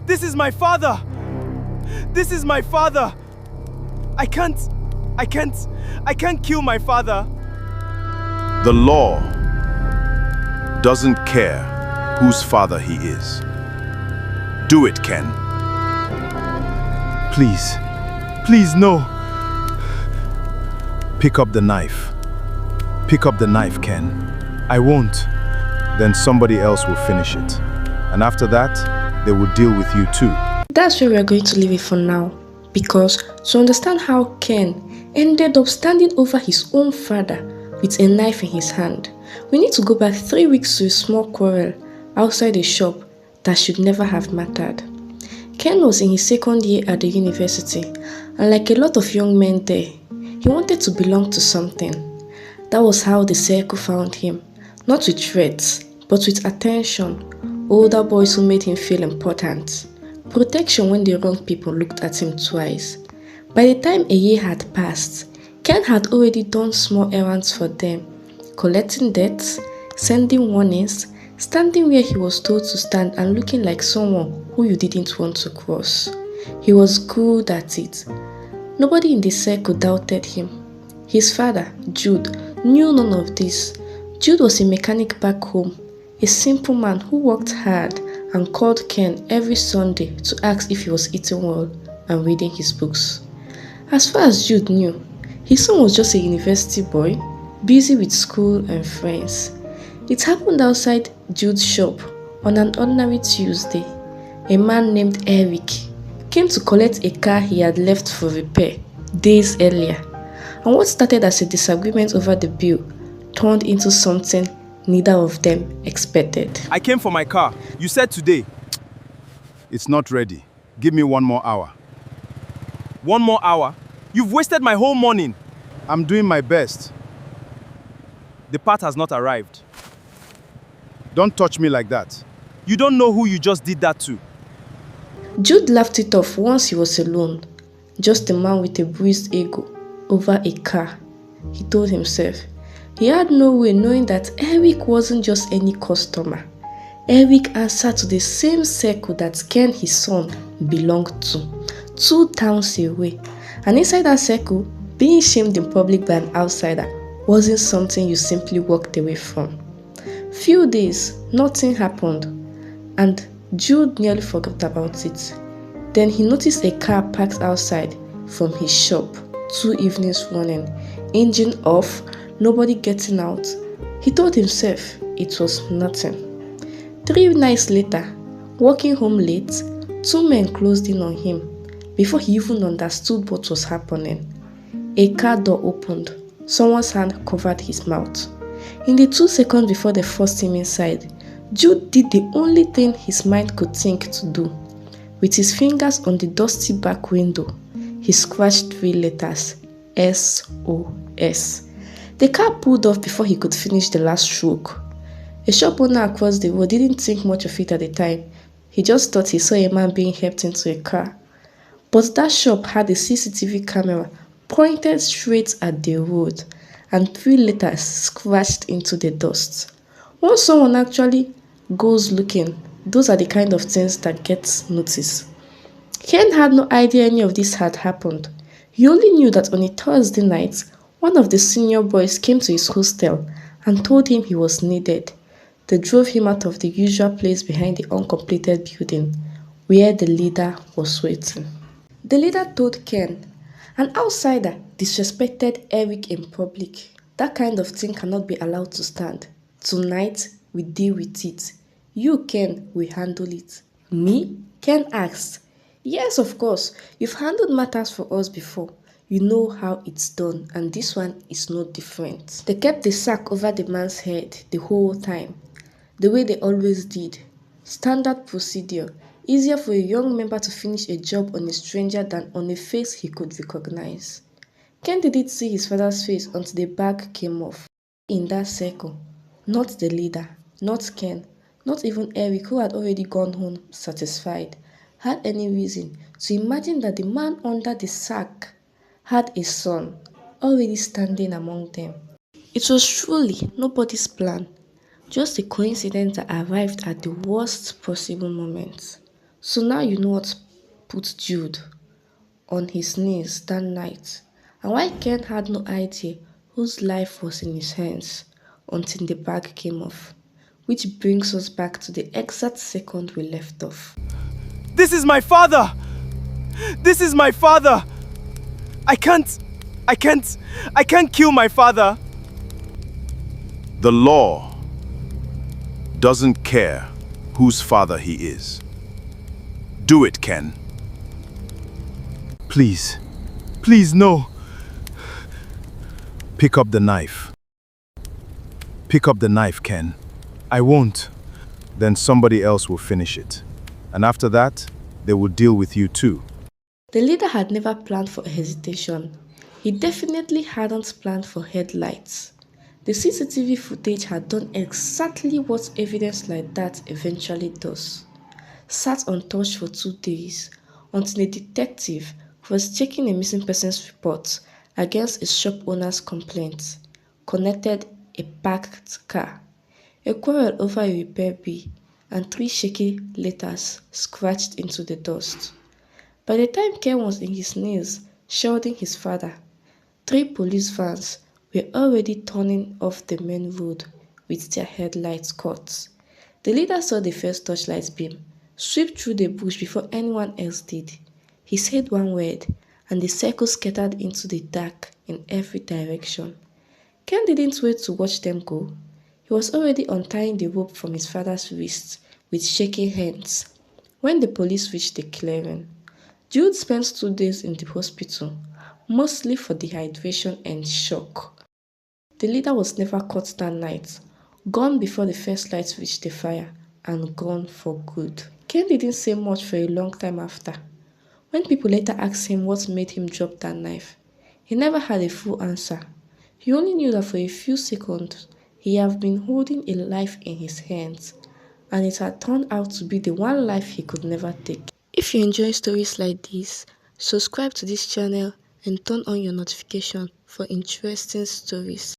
This is my father! This is my father! I can't kill my father! The law doesn't care whose father he is. Do it, Ken. Please, no. Pick up the knife. Pick up the knife, Ken. I won't. Then somebody else will finish it. And after that, they will deal with you too. That's where we are going to leave it for now. Because to understand how Ken ended up standing over his own father with a knife in his hand, we need to go back 3 weeks to a small quarrel outside a shop that should never have mattered. Ken was in his second year at the university, and like a lot of young men there, he wanted to belong to something. That was how the circle found him, not with threats, but with attention, older boys who made him feel important, protection when the wrong people looked at him twice. By the time a year had passed, Ken had already done small errands for them, collecting debts, sending warnings, standing where he was told to stand and looking like someone who you didn't want to cross. He was good at it. Nobody in the circle doubted him. His father, Jude, knew none of this. Jude was a mechanic back home, a simple man who worked hard and called Ken every Sunday to ask if he was eating well and reading his books. As far as Jude knew, his son was just a university boy, busy with school and friends. It happened outside Jude's shop on an ordinary Tuesday. A man named Eric came to collect a car he had left for repair days earlier. And what started as a disagreement over the bill turned into something neither of them expected. I came for my car. You said today. It's not ready. Give me 1 more hour. 1 more hour? You've wasted my whole morning. I'm doing my best. The part has not arrived. Don't touch me like that. You don't know who you just did that to. Jude laughed it off once he was alone. Just a man with a bruised ego over a car, he told himself. He had no way knowing that Eric wasn't just any customer. Eric answered to the same circle that Ken, his son, belonged to, 2 towns away. And inside that circle, being shamed in public by an outsider wasn't something you simply walked away from. Few days, nothing happened, and Jude nearly forgot about it. Then he noticed a car parked outside from his shop 2 evenings running, engine off, nobody getting out. He told himself it was nothing. 3 nights later, walking home late, 2 men closed in on him before he even understood what was happening. A car door opened. Someone's hand covered his mouth. In the 2 seconds before they forced him inside, Jude did the only thing his mind could think to do. With his fingers on the dusty back window, he scratched 3 letters, SOS. The car pulled off before he could finish the last stroke. A shop owner across the road didn't think much of it at the time. He just thought he saw a man being helped into a car. But that shop had a CCTV camera pointed straight at the road, and 3 letters scratched into the dust. Once someone actually goes looking, those are the kind of things that gets noticed. Ken had no idea any of this had happened. He only knew that on a Thursday night, one of the senior boys came to his hostel and told him he was needed. They drove him out of the usual place behind the uncompleted building, where the leader was waiting. The leader told Ken, an outsider disrespected Eric in public. That kind of thing cannot be allowed to stand. Tonight, we deal with it. You, Ken, will handle it. Me? Ken asked. Yes, of course. You've handled matters for us before. You know how it's done, and this one is no different. They kept the sack over the man's head the whole time, the way they always did. Standard procedure. Easier for a young member to finish a job on a stranger than on a face he could recognize. Ken didn't see his father's face until the bag came off. In that circle, not the leader, not Ken, not even Eric, who had already gone home satisfied, had any reason to imagine that the man under the sack had a son already standing among them. It was truly nobody's plan, just a coincidence that arrived at the worst possible moment. So now you know what put Jude on his knees that night, and why Ken had no idea whose life was in his hands until the bag came off. Which brings us back to the exact second we left off. This is my father! This is my father! I can't kill my father! The law doesn't care whose father he is. Do it, Ken. Please, no. Pick up the knife. Pick up the knife, Ken. I won't. Then somebody else will finish it. And after that, they will deal with you too. The leader had never planned for a hesitation. He definitely hadn't planned for headlights. The CCTV footage had done exactly what evidence like that eventually does. Sat untouched for 2 days until a detective was checking a missing persons report against a shop owner's complaint, connected a parked car, a quarrel over a repair bill, and 3 shaky letters scratched into the dust. By the time Ken was in his knees shielding his father, 3 police vans were already turning off the main road with their headlights cut. The leader saw the first torchlight beam sweep through the bush before anyone else did. He said one word, and the circle scattered into the dark in every direction. Ken didn't wait to watch them go. He was already untying the rope from his father's wrist with shaking hands when the police reached the clearing. Jude spent 2 days in the hospital, mostly for dehydration and shock. The leader was never caught that night, gone before the first lights reached the fire, and gone for good. Ken didn't say much for a long time after. When people later asked him what made him drop that knife, he never had a full answer. He only knew that for a few seconds, he had been holding a life in his hands, and it had turned out to be the one life he could never take. If you enjoy stories like this, subscribe to this channel and turn on your notification for interesting stories.